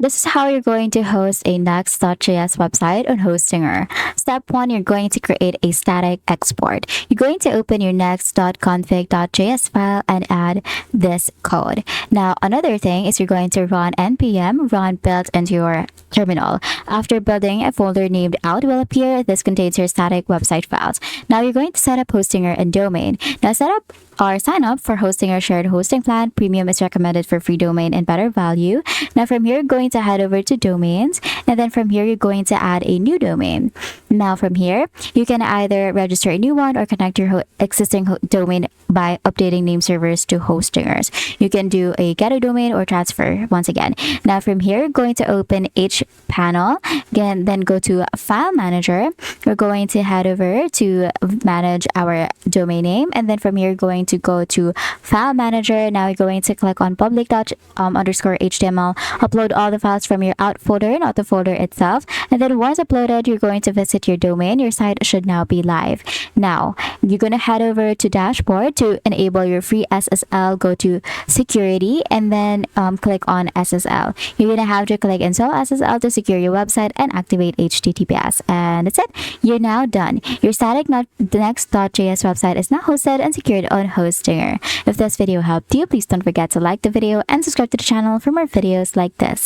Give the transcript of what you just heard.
This is how you're going to host a next.js website on Hostinger. Step 1, you're going to create a static export. You're going to open your next.config.js file and add this code. Now, another thing is you're going to run npm run build into your terminal. After building, a folder named out will appear. This contains your static website files. Now, you're going to set up Hostinger and domain. Now, set up or sign up for Hostinger shared hosting plan. Premium is recommended for free domain and better value. Now from here, you're going to head over to domains, and then from here, you're going to add a new domain. Now from here, you can either register a new one or connect your existing domain by updating name servers to Hostingers. You can do a get a domain or transfer once again. Now from here, you're going to open H panel, again, then go to File Manager. We're going to head over to manage our domain name, and then from here, you're going to go to File Manager. Now you're going to click on public._html, upload all the files from your out folder, not the folder itself, and then once uploaded, you're going to visit your domain. Your site should now be live. Now you're going to head over to dashboard to enable your free SSL. Go to security and then click on SSL. You're going to have to click install SSL to secure your website and activate HTTPS, and that's it. You're now done. Your static next.js website is now hosted and secured on Hostinger. If this video helped you, please don't forget to like the video and subscribe to the channel for more videos like this.